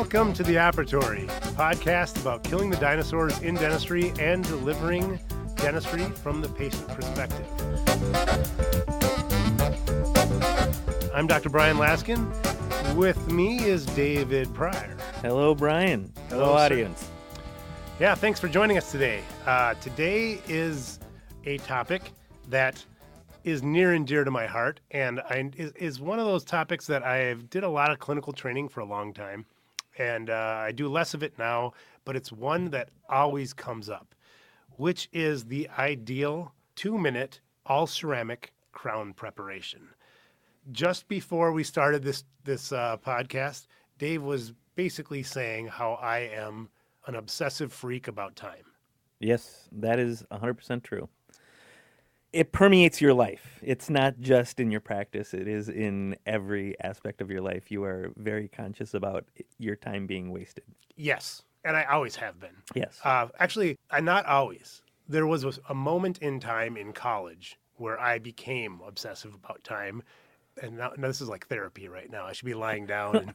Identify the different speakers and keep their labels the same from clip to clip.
Speaker 1: Welcome to the Operatory, a podcast about killing the dinosaurs in dentistry and delivering dentistry from the patient perspective. I'm Dr. Bryan Laskin. With me is David Pryor.
Speaker 2: Hello, Bryan. Hello, audience.
Speaker 1: Sir. Yeah, thanks for joining us today. Today is a topic that is near and dear to my heart, and is one of those topics that I did a lot of clinical training for a long time, and I do less of it now, but it's one that always comes up, which is the ideal 2-minute all-ceramic crown preparation. Just before we started this podcast, Dave was basically saying how I am an obsessive freak about time.
Speaker 2: Yes, that is 100% true. It permeates your life. It's not just in your practice. It is in every aspect of your life. You are very conscious about your time being wasted.
Speaker 1: Yes, and I always have been.
Speaker 2: Yes.
Speaker 1: Actually, not always. There was a moment in time in college where I became obsessive about time. And now this is like therapy right now. I should be lying down and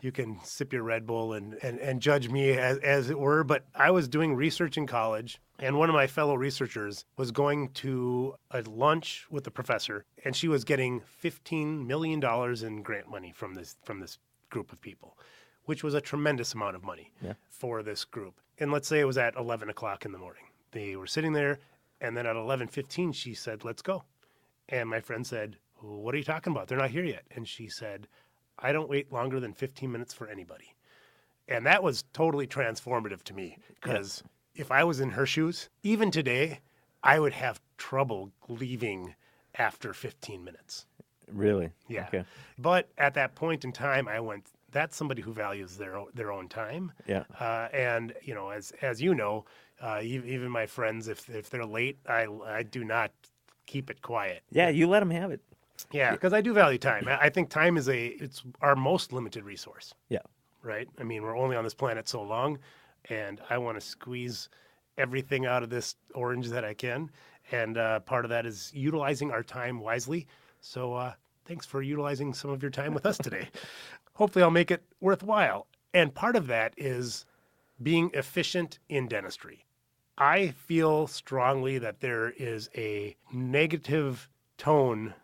Speaker 1: you can sip your Red Bull and judge me as it were. But I was doing research in college, and one of my fellow researchers was going to a lunch with the professor, and she was getting $15 million in grant money from this group of people, which was a tremendous amount of money for this group. And let's say it was at 11 o'clock in the morning. They were sitting there, and then at 11:15, she said, "Let's go." And my friend said, "What are you talking about? They're not here yet." And she said, "I don't wait longer than 15 minutes for anybody." And that was totally transformative to me, because if I was in her shoes, even today, I would have trouble leaving after 15 minutes.
Speaker 2: Really?
Speaker 1: Yeah.
Speaker 2: Okay.
Speaker 1: But at that point in time, I went, that's somebody who values their own time.
Speaker 2: Yeah.
Speaker 1: And, you know, as you know, even my friends, if they're late, I do not keep it quiet.
Speaker 2: Yeah, you let them have it.
Speaker 1: Yeah, because I do value time. I think time it's our most limited resource.
Speaker 2: Yeah.
Speaker 1: Right? I mean, we're only on this planet so long, and I want to squeeze everything out of this orange that I can. And part of that is utilizing our time wisely. So thanks for utilizing some of your time with us today. Hopefully I'll make it worthwhile. And part of that is being efficient in dentistry. I feel strongly that there is a negative tone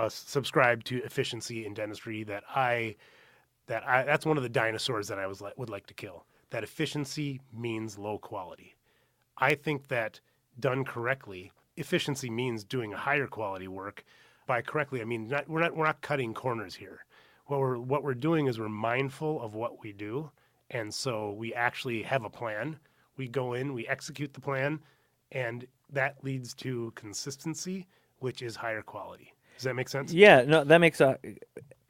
Speaker 1: subscribe to efficiency in dentistry that's one of the dinosaurs that I would like to kill. That efficiency means low quality. I think that done correctly, efficiency means doing a higher quality work. By correctly, I mean we're not cutting corners here. What we're doing is we're mindful of what we do, and so we actually have a plan. We go in, we execute the plan, and that leads to consistency, which is higher quality. Does that make sense?
Speaker 2: Yeah, no, that makes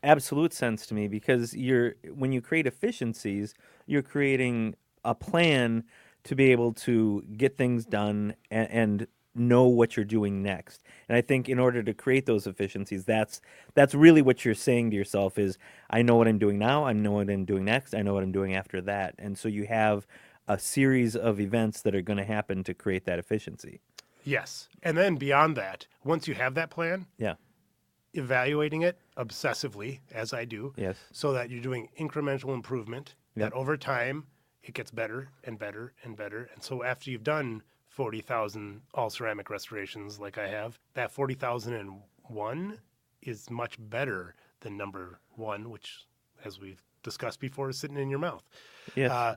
Speaker 2: absolute sense to me, because when you create efficiencies, you're creating a plan to be able to get things done and know what you're doing next. And I think in order to create those efficiencies, that's really what you're saying to yourself is, I know what I'm doing now, I know what I'm doing next, I know what I'm doing after that. And so you have a series of events that are going to happen to create that efficiency.
Speaker 1: Yes. And then beyond that, once you have that plan, evaluating it obsessively, as I do, so that you're doing incremental improvement, that over time it gets better and better and better. And so after you've done 40,000 all-ceramic restorations like I have, that 40,001 is much better than number 1, which, as we've discussed before, is sitting in your mouth.
Speaker 2: Yes.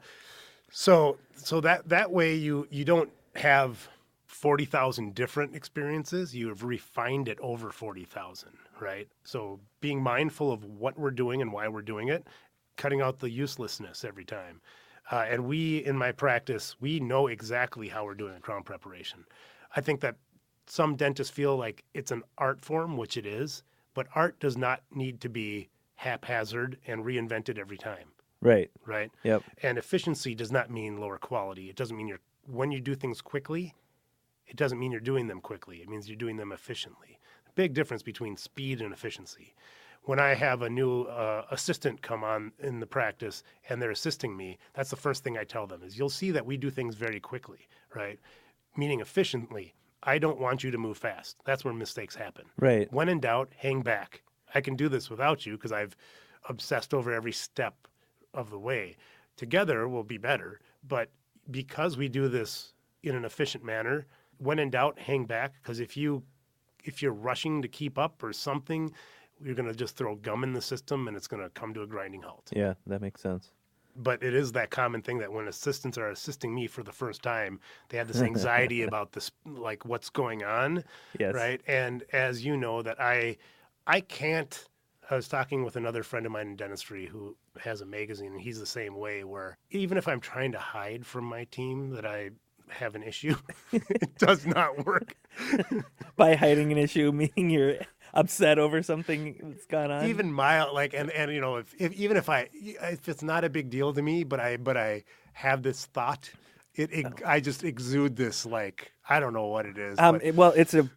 Speaker 1: So that way you don't have 40,000 different experiences. You have refined it over 40,000, right? So being mindful of what we're doing and why we're doing it, cutting out the uselessness every time. And we, in my practice, we know exactly how we're doing a crown preparation. I think that some dentists feel like it's an art form, which it is, but art does not need to be haphazard and reinvented every time.
Speaker 2: Right.
Speaker 1: Right?
Speaker 2: Yep.
Speaker 1: And efficiency does not mean lower quality. It doesn't mean when you do things quickly, it doesn't mean you're doing them quickly. It means you're doing them efficiently. Big difference between speed and efficiency. When I have a new assistant come on in the practice and they're assisting me, that's the first thing I tell them is, you'll see that we do things very quickly, right? Meaning efficiently. I don't want you to move fast. That's where mistakes happen.
Speaker 2: Right.
Speaker 1: When in doubt, hang back. I can do this without you because I've obsessed over every step of the way. Together we'll be better, but because we do this in an efficient manner, when in doubt, hang back, because if you're rushing to keep up or something, you're going to just throw gum in the system and it's going to come to a grinding halt.
Speaker 2: Yeah, that makes sense.
Speaker 1: But it is that common thing that when assistants are assisting me for the first time, they have this anxiety about this, like what's going on,
Speaker 2: Yes.
Speaker 1: right? And as you know, that I can't. I was talking with another friend of mine in dentistry who has a magazine, and he's the same way. Where even if I'm trying to hide from my team that I have an issue, it does not work.
Speaker 2: By hiding an issue, meaning you're upset over something that's gone on.
Speaker 1: Even mild, like, and you know, if it's not a big deal to me, but I have this thought, I just exude this, like, I don't know what it is.
Speaker 2: Well, it's a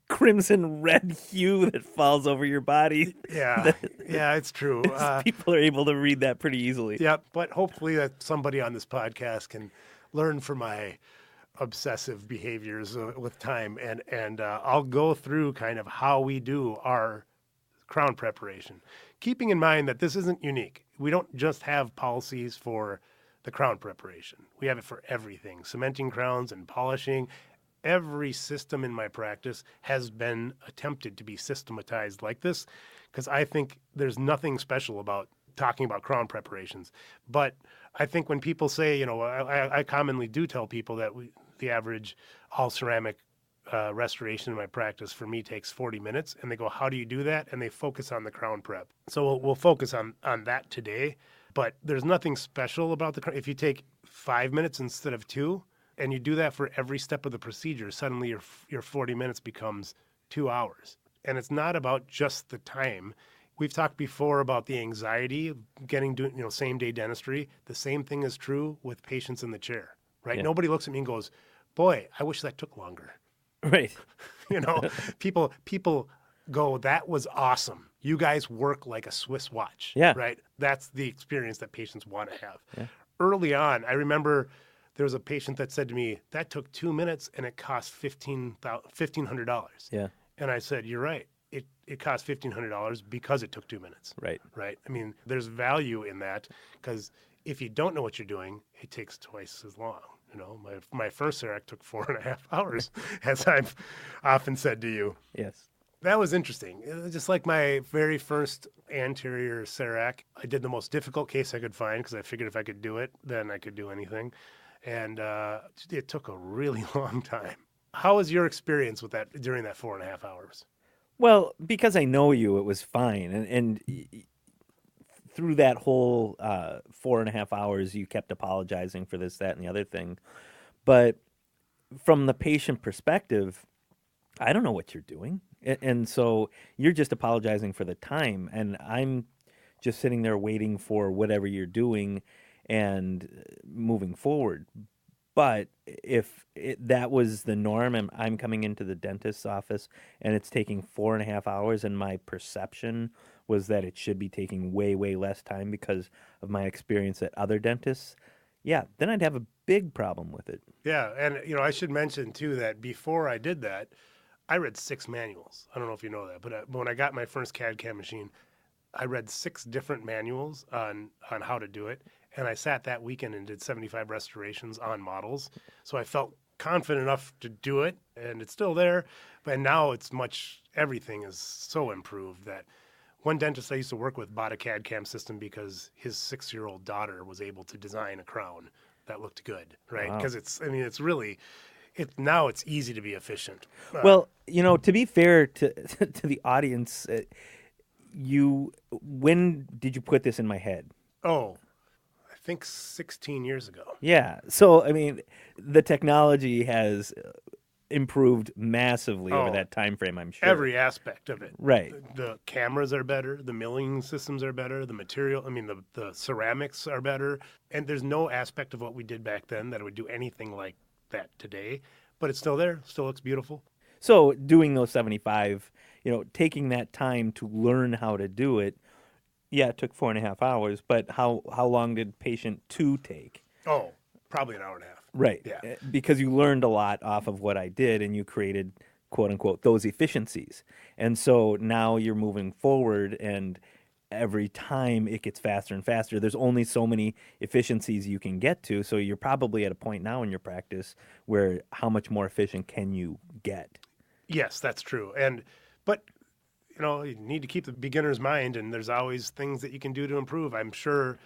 Speaker 2: crimson red hue that falls over your body.
Speaker 1: Yeah, it's true.
Speaker 2: People are able to read that pretty easily.
Speaker 1: Yeah, but hopefully that somebody on this podcast can learn from my obsessive behaviors with time, and I'll go through kind of how we do our crown preparation, keeping in mind that this isn't unique. We don't just have policies for the crown preparation. We have it for everything, cementing crowns and polishing. Every system in my practice has been attempted to be systematized like this, because I think there's nothing special about talking about crown preparations. But I think when people say, you know, I commonly do tell people that the average all ceramic restoration in my practice for me takes 40 minutes, and they go, how do you do that? And they focus on the crown prep. So we'll focus on that today, but there's nothing special about the crown. If you take 5 minutes instead of 2, and you do that for every step of the procedure, suddenly your 40 minutes becomes 2 hours. And it's not about just the time. We've talked before about the anxiety of doing same day dentistry. The same thing is true with patients in the chair, right?
Speaker 2: Yeah.
Speaker 1: Nobody looks at me and goes, boy, I wish that took longer.
Speaker 2: Right.
Speaker 1: People go, that was awesome. You guys work like a Swiss watch.
Speaker 2: Yeah.
Speaker 1: Right? That's the experience that patients want to have.
Speaker 2: Yeah.
Speaker 1: Early on, I remember there was a patient that said to me, that took 2 minutes and it cost $1,500.
Speaker 2: Yeah.
Speaker 1: And I said, you're right. It cost $1,500 because it took 2 minutes.
Speaker 2: Right.
Speaker 1: Right. I mean, there's value in that, because if you don't know what you're doing, it takes twice as long. You know, my first CEREC took 4.5 hours, as I've often said to you.
Speaker 2: Yes.
Speaker 1: That was interesting. It was just like my very first anterior CEREC. I did the most difficult case I could find, because I figured if I could do it, then I could do anything. And it took a really long time. How was your experience with that during that 4.5 hours?
Speaker 2: Well, because I know you, it was fine. And through that whole 4.5 hours, you kept apologizing for this, that, and the other thing. But from the patient perspective, I don't know what you're doing. And so you're just apologizing for the time. And I'm just sitting there waiting for whatever you're doing and moving forward. But if that was the norm, and I'm coming into the dentist's office and it's taking 4.5 hours, and my perception was that it should be taking way, way less time because of my experience at other dentists, yeah, then I'd have a big problem with it.
Speaker 1: Yeah, and I should mention too that before I did that, I read 6 manuals. I don't know if you know that, but when I got my first CAD/CAM machine, I read 6 different manuals on how to do it. And I sat that weekend and did 75 restorations on models. So I felt confident enough to do it, and it's still there. But now everything is so improved that one dentist I used to work with bought a CAD/CAM system because his 6-year-old daughter was able to design a crown that looked good, right?
Speaker 2: Wow.
Speaker 1: Because now it's easy to be efficient.
Speaker 2: Well, to be fair to the audience, when did you put this in my head?
Speaker 1: I think 16 years ago.
Speaker 2: Yeah. So, I mean, the technology has improved massively over that time frame, I'm sure.
Speaker 1: Every aspect of it.
Speaker 2: Right.
Speaker 1: The cameras are better. The milling systems are better. The material, the ceramics are better. And there's no aspect of what we did back then that would do anything like that today. But it's still there. Still looks beautiful.
Speaker 2: So doing those 75, taking that time to learn how to do it, yeah, it took 4.5 hours, but how long did patient 2 take?
Speaker 1: Oh, probably an hour and a half.
Speaker 2: Right.
Speaker 1: Yeah.
Speaker 2: Because you learned a lot off of what I did, and you created, quote unquote, those efficiencies. And so now you're moving forward, and every time it gets faster and faster. There's only so many efficiencies you can get to, so you're probably at a point now in your practice where how much more efficient can you get?
Speaker 1: Yes, that's true. But you need to keep the beginner's mind, and there's always things that you can do to improve. I'm sure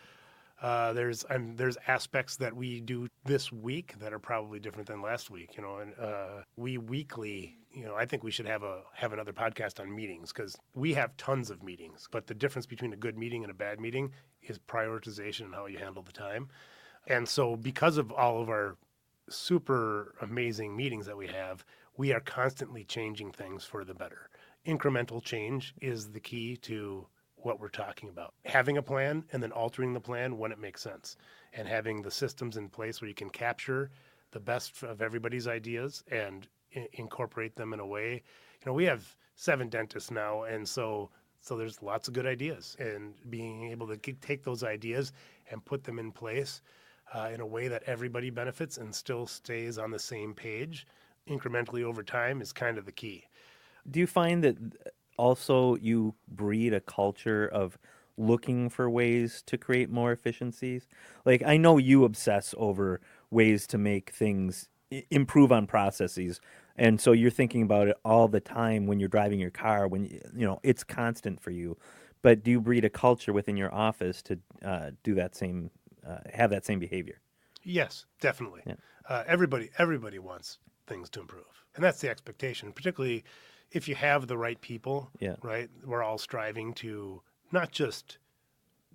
Speaker 1: there's aspects that we do this week that are probably different than last week. And we weekly, I think we should have another podcast on meetings, because we have tons of meetings. But the difference between a good meeting and a bad meeting is prioritization and how you handle the time. And so, because of all of our super amazing meetings that we are constantly changing things for the better. Incremental change is the key to what we're talking about. Having a plan and then altering the plan when it makes sense, and having the systems in place where you can capture the best of everybody's ideas and incorporate them in a way. We have 7 dentists now, and so there's lots of good ideas, and being able to take those ideas and put them in place in a way that everybody benefits and still stays on the same page incrementally over time is kind of the key.
Speaker 2: Do you find that also you breed a culture of looking for ways to create more efficiencies? Like, I know you obsess over ways to make things improve on processes, and so you're thinking about it all the time when you're driving your car, when it's constant for you. But do you breed a culture within your office to do that same have that same behavior?
Speaker 1: Yes, definitely.
Speaker 2: Yeah.
Speaker 1: Everybody wants things to improve, and that's the expectation, particularly if you have the right people.
Speaker 2: Yeah.
Speaker 1: Right. We're all striving to not just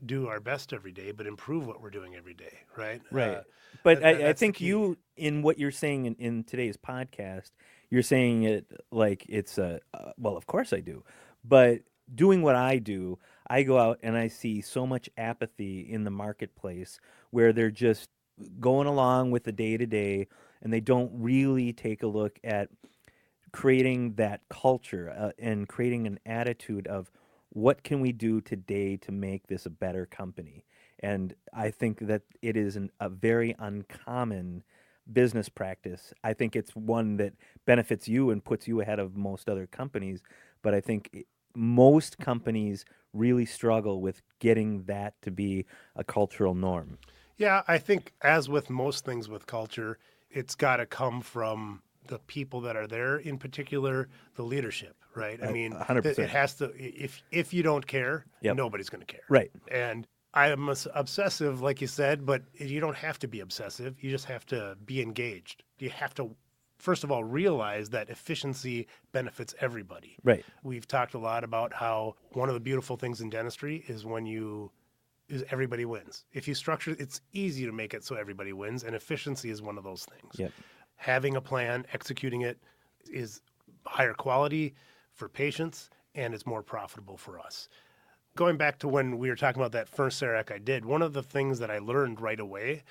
Speaker 1: do our best every day, but improve what we're doing every day. Right.
Speaker 2: Right. But I think
Speaker 1: the
Speaker 2: you, in what you're saying in today's podcast, you're saying it like it's well, of course I do. But doing what I do, I go out and I see so much apathy in the marketplace where they're just going along with the day to day, and they don't really take a look at creating that culture and creating an attitude of what can we do today to make this a better company. And I think that it is a very uncommon business practice. I think it's one that benefits you and puts you ahead of most other companies. But I think most companies really struggle with getting that to be a cultural norm.
Speaker 1: Yeah, I think, as with most things with culture, it's got to come from the people that are there, in particular the leadership, right? I mean,
Speaker 2: 100%.
Speaker 1: It has to. If you don't care,
Speaker 2: Yep.
Speaker 1: Nobody's going to care.
Speaker 2: Right.
Speaker 1: And I'm obsessive, like you said, but you don't have to be obsessive. You just have to be engaged. You have to, first of all, realize that efficiency benefits everybody.
Speaker 2: Right.
Speaker 1: We've talked a lot about how one of the beautiful things in dentistry is is everybody wins. If you structure, it's easy to make it so everybody wins, and efficiency is one of those things.
Speaker 2: Yep.
Speaker 1: Having a plan, executing it is higher quality for patients, and it's more profitable for us. Going back to when we were talking about that first CEREC I did, one of the things that I learned right away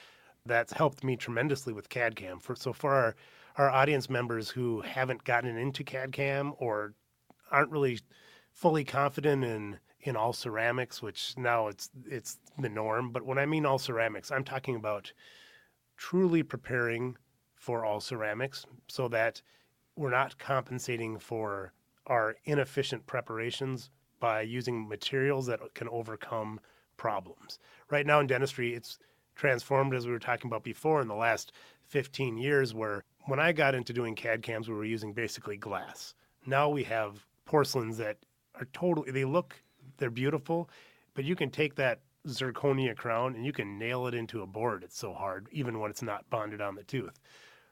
Speaker 1: that's helped me tremendously with CAD-CAM. For our audience members who haven't gotten into CAD-CAM or aren't really fully confident in all ceramics, which now it's the norm. But when I mean all ceramics, I'm talking about truly preparing for all ceramics so that we're not compensating for our inefficient preparations by using materials that can overcome problems. Right now in dentistry, it's transformed, as we were talking about before, in the last 15 years, where when I got into doing CAD-CAMs, we were using basically glass. Now we have porcelains that are they're beautiful, but you can take that zirconia crown and you can nail it into a board. It's so hard, even when it's not bonded on the tooth.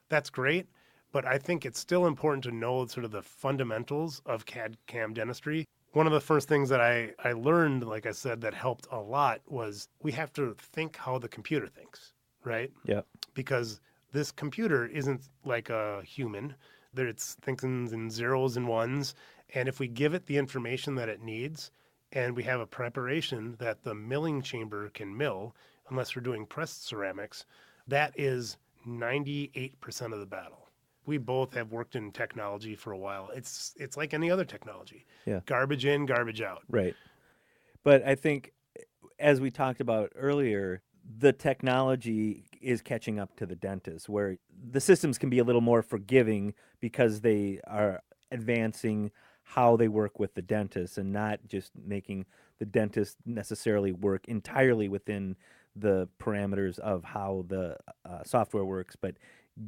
Speaker 1: That's great, but I think it's still important to know sort of the fundamentals of CAD-CAM dentistry. One of the first things that I learned, like I said, that helped a lot was we have to think how the computer thinks, right?
Speaker 2: Yeah.
Speaker 1: Because this computer isn't like a human. It's thinking in zeros and ones. And if we give it the information that it needs, and we have a preparation that the milling chamber can mill, unless we're doing pressed ceramics, that is 98% of the battle. We both have worked in technology for a while. It's like any other technology.
Speaker 2: Yeah.
Speaker 1: Garbage in, garbage out.
Speaker 2: Right. But I think, as we talked about earlier, the technology is catching up to the dentist, where the systems can be a little more forgiving because they are advancing how they work with the dentist and not just making the dentist necessarily work entirely within the parameters of how the software works, but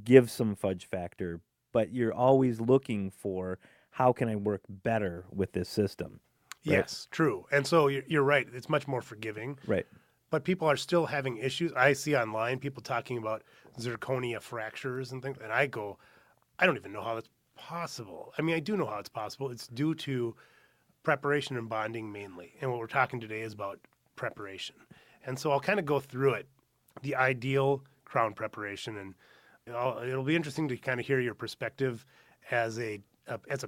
Speaker 2: give some fudge factor. But you're always looking for how can I work better with this system. Right?
Speaker 1: Yes, true. And so you're right. It's much more forgiving.
Speaker 2: Right.
Speaker 1: But people are still having issues. I see online people talking about zirconia fractures and things. And I go, I don't even know how that's possible. I mean, I do know how it's possible. It's due to preparation and bonding mainly. And what we're talking today is about preparation. And so I'll kind of go through it, the ideal crown preparation. And it'll be interesting to kind of hear your perspective as a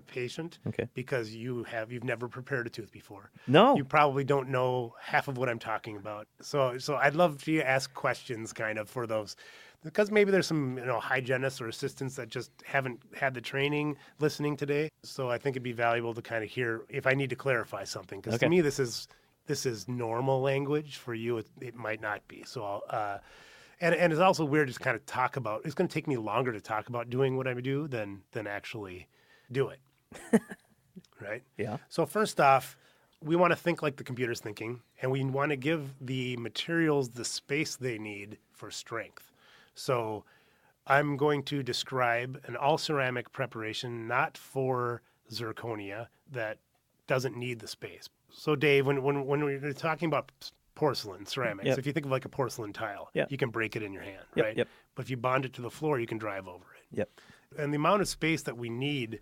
Speaker 1: patient,
Speaker 2: Okay.
Speaker 1: because you've never prepared a tooth before.
Speaker 2: No.
Speaker 1: You probably don't know half of what I'm talking about. So I'd love for you to ask questions kind of for those, because maybe there's some hygienists or assistants that just haven't had the training listening today. So I think it'd be valuable to kind of hear if I need to clarify something, because to me this is normal language. For you it might not be. So and it's also weird to kind of talk about. It's going to take me longer to talk about doing what I do than actually do it. Right?
Speaker 2: Yeah.
Speaker 1: So first off, we want to think like the computer's thinking, and we want to give the materials the space they need for strength. So I'm going to describe an all ceramic preparation, not for zirconia, that doesn't need the space. So Dave, when we're talking about porcelain ceramics,
Speaker 2: Yep.
Speaker 1: if you think of like a porcelain tile,
Speaker 2: Yep.
Speaker 1: you can break it in your hand,
Speaker 2: Yep,
Speaker 1: right?
Speaker 2: yep.
Speaker 1: But if you bond it to the floor, you can drive over it.
Speaker 2: Yep.
Speaker 1: And the amount of space that we need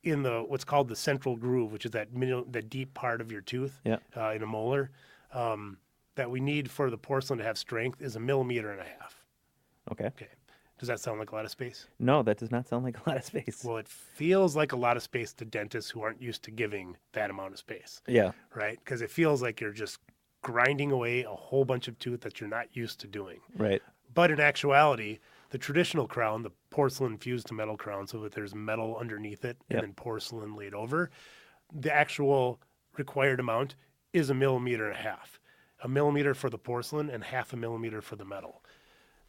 Speaker 1: in what's called the central groove, which is the deep part of your tooth,
Speaker 2: Yeah.
Speaker 1: in a molar, that we need for the porcelain to have strength is 1.5 millimeters.
Speaker 2: Okay.
Speaker 1: Okay. Does that sound like a lot of space?
Speaker 2: No, that does not sound like a lot of space.
Speaker 1: Well, it feels like a lot of space to dentists who aren't used to giving that amount of space,
Speaker 2: Yeah.
Speaker 1: right? Because it feels like you're just grinding away a whole bunch of tooth that you're not used to doing.
Speaker 2: Right.
Speaker 1: But in actuality, the traditional crown, the porcelain fused to metal crown, so that there's metal underneath it
Speaker 2: Yep.
Speaker 1: and then porcelain laid over, the actual required amount is 1.5 millimeters. 1 millimeter for the porcelain and 0.5 millimeter for the metal.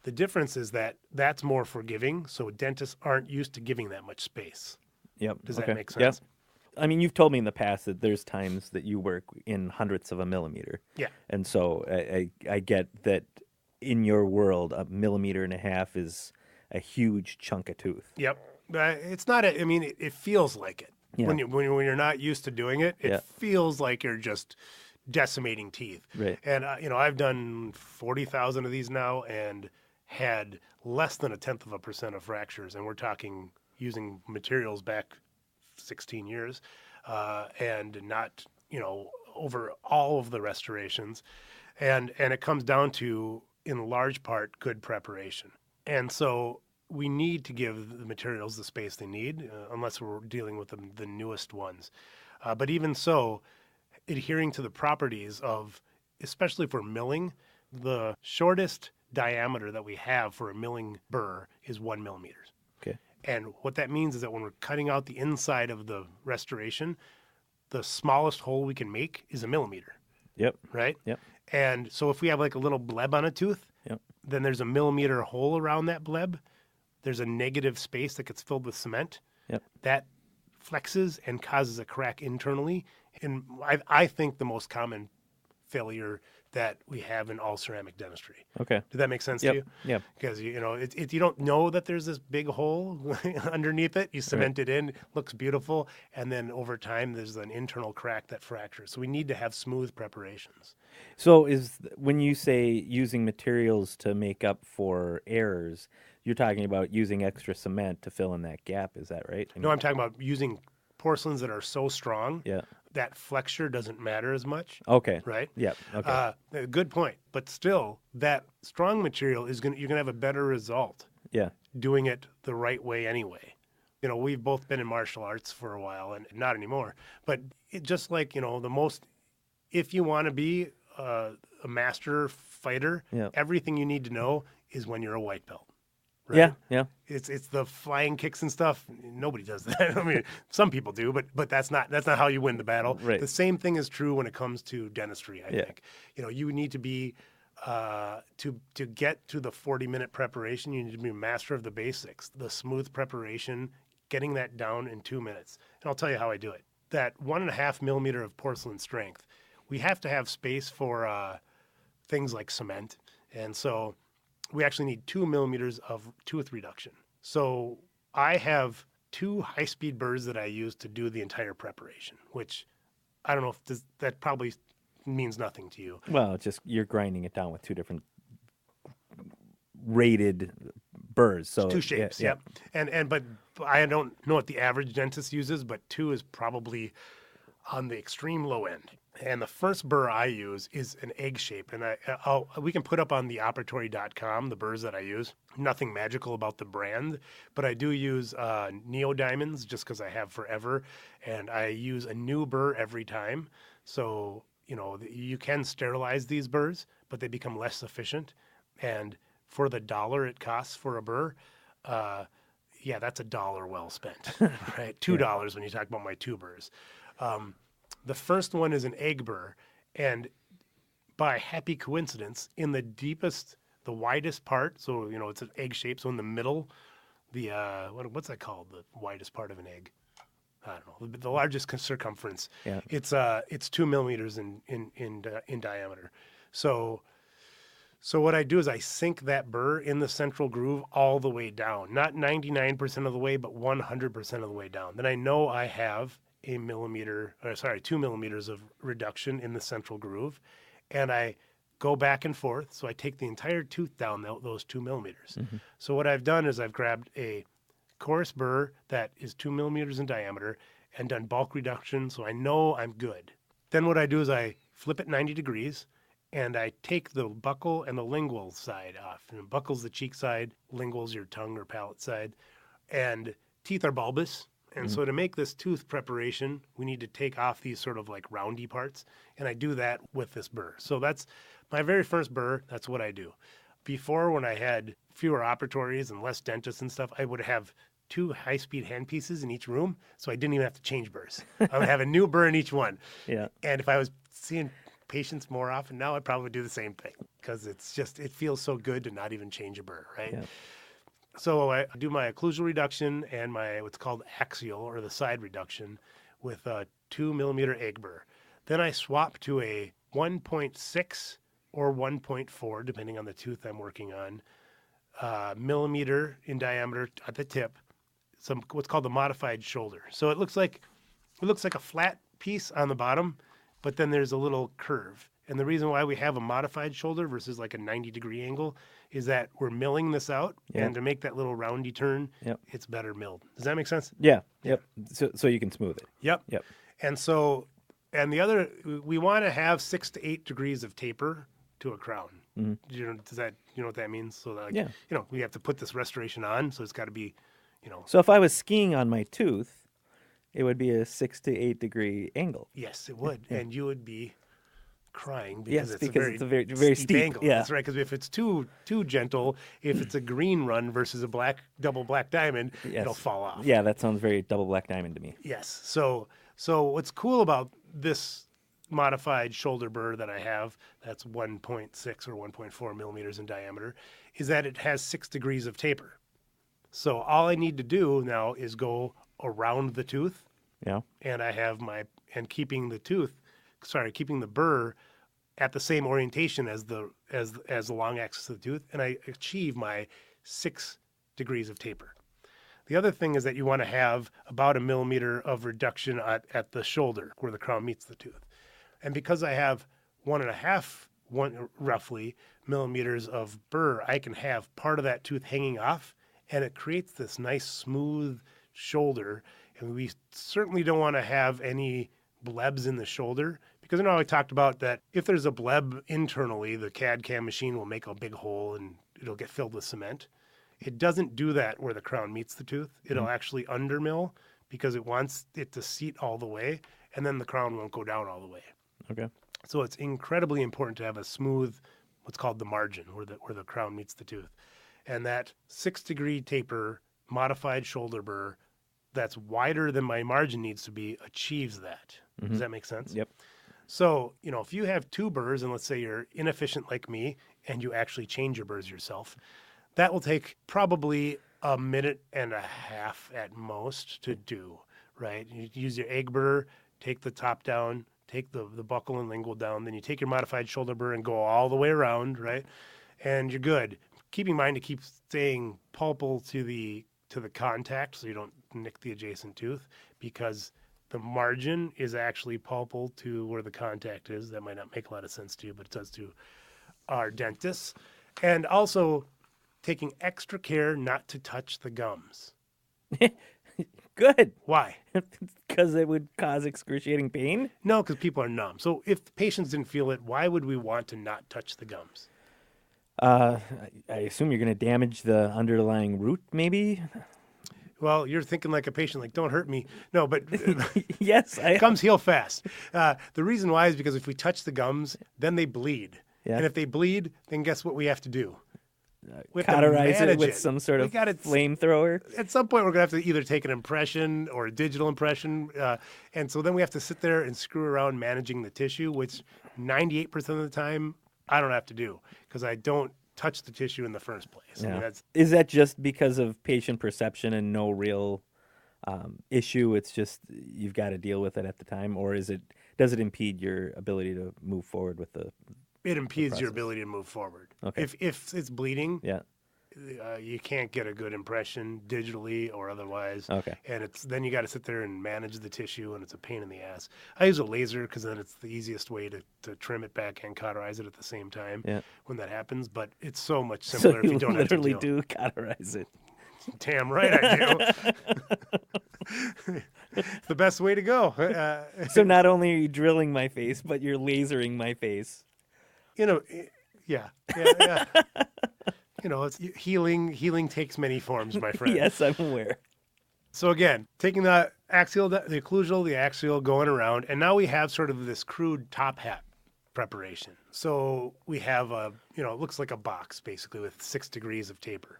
Speaker 1: The difference is that that's more forgiving, so dentists aren't used to giving that much space.
Speaker 2: Yep.
Speaker 1: Does
Speaker 2: Okay.
Speaker 1: that make sense?
Speaker 2: Yep. I mean, you've told me in the past that there's times that you work in hundredths of a millimeter.
Speaker 1: Yeah.
Speaker 2: And so I get that in your world, 1.5 millimeters is a huge chunk of tooth.
Speaker 1: Yep. It's not it feels like it.
Speaker 2: Yeah.
Speaker 1: When you're not used to doing it, it
Speaker 2: Yeah.
Speaker 1: feels like you're just decimating teeth.
Speaker 2: Right.
Speaker 1: And I've done 40,000 of these now and had less than 0.1% of fractures, and we're talking using materials back 16 years, and not over all of the restorations, and it comes down to, in large part, good preparation. And so we need to give the materials the space they need, unless we're dealing with the newest ones. But even so, adhering to the properties of, especially for milling, the shortest diameter that we have for a milling burr is 1 millimeter.
Speaker 2: Okay.
Speaker 1: And what that means is that when we're cutting out the inside of the restoration, the smallest hole we can make is 1 millimeter,
Speaker 2: Yep.
Speaker 1: right?
Speaker 2: Yep.
Speaker 1: And so if we have like a little bleb on a tooth,
Speaker 2: Yep.
Speaker 1: then there's 1 millimeter hole around that bleb. There's a negative space that gets filled with cement.
Speaker 2: Yep.
Speaker 1: That flexes and causes a crack internally. And I think the most common failure that we have in all ceramic dentistry.
Speaker 2: Okay.
Speaker 1: Did that make sense
Speaker 2: Yep.
Speaker 1: to you?
Speaker 2: Yep.
Speaker 1: Because you don't know that there's this big hole underneath it. You cement it in, looks beautiful, and then over time there's an internal crack that fractures. So we need to have smooth preparations.
Speaker 2: So when you say using materials to make up for errors, you're talking about using extra cement to fill in that gap. Is that right?
Speaker 1: No, I'm talking about using porcelains that are so strong
Speaker 2: Yeah.
Speaker 1: that flexure doesn't matter as much.
Speaker 2: Okay.
Speaker 1: Right?
Speaker 2: Yep. Okay.
Speaker 1: Good point. But still, that strong material you're gonna have a better result
Speaker 2: Yeah.
Speaker 1: doing it the right way anyway. We've both been in martial arts for a while, and not anymore. But just like if you want to be a master fighter,
Speaker 2: Yeah.
Speaker 1: everything you need to know is when you're a white belt. Right?
Speaker 2: Yeah. Yeah.
Speaker 1: It's the flying kicks and stuff. Nobody does that. I mean, some people do, but that's not how you win the battle.
Speaker 2: Right.
Speaker 1: The same thing is true when it comes to dentistry, I
Speaker 2: Yeah.
Speaker 1: think. You need to be to get to the 40-minute preparation, you need to be a master of the basics, the smooth preparation, getting that down in 2 minutes. And I'll tell you how I do it. That 1.5 millimeter of porcelain strength, we have to have space for things like cement. And so we actually need 2 millimeters of tooth reduction. So I have 2 high-speed burrs that I use to do the entire preparation, which I don't know if that probably means nothing to you.
Speaker 2: Well, it's just you're grinding it down with 2 different rated burrs. So
Speaker 1: 2 shapes, yep. But I don't know what the average dentist uses, but 2 is probably on the extreme low end. And the first burr I use is an egg shape, and we can put up on the Operatory.com the burrs that I use. Nothing magical about the brand, but I do use neodymiums just because I have forever, and I use a new burr every time. So you can sterilize these burrs, but they become less efficient. And for the $1 it costs for a burr, that's $1 well spent, right? $2 when you talk about my 2 burrs. The first one is an egg burr, and by happy coincidence, in the deepest, the widest part, so it's an egg shape, so in the middle, the what's that called? The widest part of an egg? I don't know. The largest circumference. Yeah. It's 2 millimeters in diameter. So what I do is I sink that burr in the central groove all the way down, not 99% of the way, but 100% of the way down. Then I know I have 2 millimeters of reduction in the central groove, and I go back and forth. So I take the entire tooth down those 2 millimeters. Mm-hmm. So what I've done is I've grabbed a coarse burr that is 2 millimeters in diameter and done bulk reduction, so I know I'm good. Then what I do is I flip it 90 degrees, and I take the buccal and the lingual side off. And buccal's the cheek side, lingual's your tongue or palate side, and teeth are bulbous. And so to make this tooth preparation, we need to take off these sort of like roundy parts, and I do that with this burr. So that's my very first burr. That's what I do. Before, when I had fewer operatories and less dentists and stuff, I would have 2 high-speed handpieces in each room, so I didn't even have to change burrs. I would have a new burr in each one. Yeah. And if I was seeing patients more often now, I'd probably do the same thing because it feels so good to not even change a burr, right? Yeah. So I do my occlusal reduction and my what's called axial or the side reduction with a 2 millimeter egg burr. Then I swap to a 1.6 or 1.4, depending on the tooth I'm working on, millimeter in diameter at the tip. What's called the modified shoulder. So it looks like a flat piece on the bottom, but then there's a little curve. And the reason why we have a modified shoulder versus like a 90-degree angle is that we're milling this out, and to make that little roundy turn, it's better milled. Does that make sense?
Speaker 2: Yeah. Yep. So you can smooth it.
Speaker 1: Yep. And the other, we want to have 6 to 8 degrees of taper to a crown. Mm-hmm. You know what that means? So that, we have to put this restoration on, so it's got to be,
Speaker 2: So if I was skiing on my tooth, it would be a 6 to 8 degree angle.
Speaker 1: Yes, it would, and you would be crying
Speaker 2: because
Speaker 1: it's
Speaker 2: a very steep
Speaker 1: angle. Yeah. That's right, because if it's too gentle, if it's a green run versus a double black diamond, it'll fall off.
Speaker 2: Yeah, that sounds very double black diamond to me.
Speaker 1: Yes. So what's cool about this modified shoulder burr that I have, that's 1.6 or 1.4 millimeters in diameter, is that it has 6 degrees of taper. So all I need to do now is go around the tooth. Yeah. And I have keeping the burr at the same orientation as the long axis of the tooth, and I achieve my 6 degrees of taper. The other thing is that you want to have about 1 millimeter of reduction at the shoulder where the crown meets the tooth. And because I have 1.5 roughly millimeters of burr, I can have part of that tooth hanging off, and it creates this nice smooth shoulder. And we certainly don't want to have any blebs in the shoulder, because I talked about that if there's a bleb internally, the CAD/CAM machine will make a big hole and it'll get filled with cement. It doesn't do that where the crown meets the tooth. It'll actually undermill because it wants it to seat all the way, and then the crown won't go down all the way. Okay. So it's incredibly important to have a smooth, what's called the margin, where the crown meets the tooth. And that 6 degree taper modified shoulder burr that's wider than my margin needs to be achieves that. Mm-hmm. Does that make sense?
Speaker 2: Yep.
Speaker 1: So, if you have 2 burrs, and let's say you're inefficient like me, and you actually change your burrs yourself, that will take probably 1.5 minutes at most to do, right? You use your egg burr, take the top down, take the buccal and lingual down. Then you take your modified shoulder burr and go all the way around, right? And you're good. Keep in mind to keep staying pulpal to the contact so you don't nick the adjacent tooth, because the margin is actually pulpal to where the contact is. That might not make a lot of sense to you, but it does to our dentists. And also taking extra care not to touch the gums.
Speaker 2: Good.
Speaker 1: Why?
Speaker 2: Because it would cause excruciating pain?
Speaker 1: No, because people are numb. So if patients didn't feel it, why would we want to not touch the gums?
Speaker 2: I assume you're going to damage the underlying root, maybe?
Speaker 1: Well, you're thinking like a patient, like, don't hurt me. No, but
Speaker 2: Yes.
Speaker 1: gums heal fast. The reason why is because if we touch the gums, then they bleed.
Speaker 2: Yeah.
Speaker 1: And if they bleed, then guess what we have to do? We have to
Speaker 2: Cauterize it
Speaker 1: manage
Speaker 2: with some sort of
Speaker 1: gotta-
Speaker 2: flamethrower.
Speaker 1: At some point, we're going to have to either take an impression or a digital impression. And so then we have to sit there and screw around managing the tissue, which 98% of the time, I don't have to do because I don't touch the tissue in the first place. I mean,
Speaker 2: Yeah. Is that just because of patient perception and no real issue? It's just you've got to deal with it at the time, or does it impede your ability to move forward with the?
Speaker 1: It impedes your ability to move forward.
Speaker 2: Okay.
Speaker 1: If it's bleeding,
Speaker 2: Yeah.
Speaker 1: you can't get a good impression digitally or otherwise.
Speaker 2: Okay.
Speaker 1: And then you got to sit there and manage the tissue, and it's a pain in the ass. I use a laser because then it's the easiest way to trim it back and cauterize it at the same time when that happens. But it's so much simpler
Speaker 2: So
Speaker 1: if you don't have to
Speaker 2: literally
Speaker 1: deal.
Speaker 2: do cauterize it.
Speaker 1: Damn right I do. It's the best way to go.
Speaker 2: So not only are you drilling my face, but you're lasering my face.
Speaker 1: Yeah. It's healing. Healing takes many forms, my friend.
Speaker 2: Yes, I'm aware.
Speaker 1: So again, taking the axial, the occlusal, the axial, going around, and now we have sort of this crude top hat preparation. So we have it looks like a box basically with 6 degrees of taper.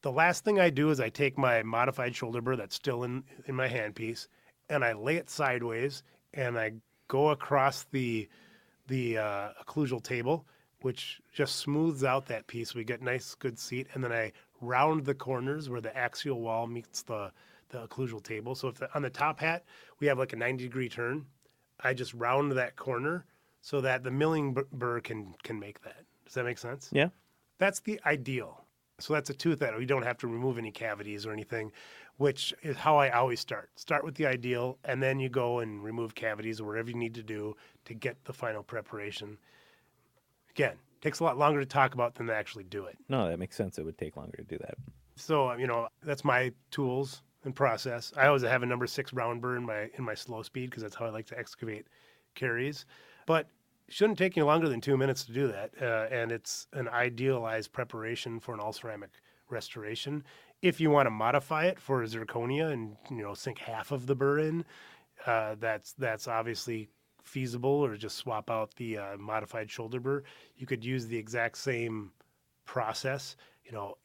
Speaker 1: The last thing I do is I take my modified shoulder burr that's still in my handpiece, and I lay it sideways, and I go across the occlusal table, which just smooths out that piece. We get nice, good seat, and then I round the corners where the axial wall meets the occlusal table. So if on the top hat we have like a 90-degree turn, I just round that corner so that the milling burr can make that. Does that make sense?
Speaker 2: Yeah.
Speaker 1: That's the ideal. So that's a tooth that we don't have to remove any cavities or anything, which is how I always start. Start with the ideal, and then you go and remove cavities or whatever you need to do to get the final preparation. Again, takes a lot longer to talk about than to actually do it.
Speaker 2: No, that makes sense. It would take longer to do that.
Speaker 1: So, that's my tools and process. I always have a number 6 round burr in my slow speed because that's how I like to excavate caries. But it shouldn't take you longer than 2 minutes to do that. And it's an idealized preparation for an all ceramic restoration. If you want to modify it for zirconia and, sink half of the burr in, that's obviously feasible, or just swap out the modified shoulder burr. You could use the exact same process,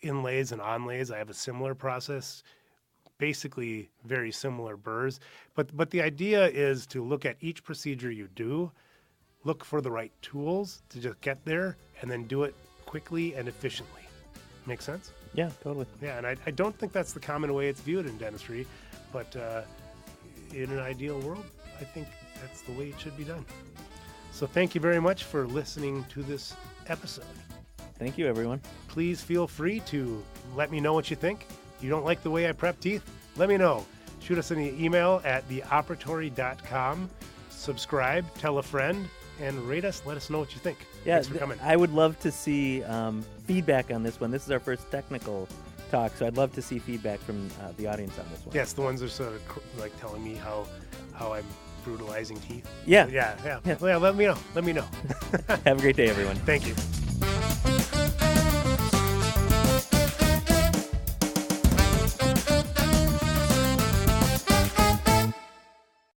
Speaker 1: inlays and onlays. I have a similar process, basically very similar burrs. But the idea is to look at each procedure you do, look for the right tools to just get there, and then do it quickly and efficiently. Make sense?
Speaker 2: Yeah, totally.
Speaker 1: Yeah, and I don't think that's the common way it's viewed in dentistry, but in an ideal world, I think that's the way it should be done. So thank you very much for listening to this episode.
Speaker 2: Thank you, everyone.
Speaker 1: Please feel free to let me know what you think. You don't like the way I prep teeth? Let me know. Shoot us an email at theoperatory.com. Subscribe, tell a friend, and rate us. Let us know what you think.
Speaker 2: Yeah,
Speaker 1: Thanks for coming.
Speaker 2: I would love to see feedback on this one. This is our first technical talk, so I'd love to see feedback from the audience on this one.
Speaker 1: Yes, the ones that are sort of like telling me how I'm brutalizing teeth.
Speaker 2: Yeah.
Speaker 1: Yeah. Well, let me know.
Speaker 2: Have a great day, everyone.
Speaker 1: Thank you.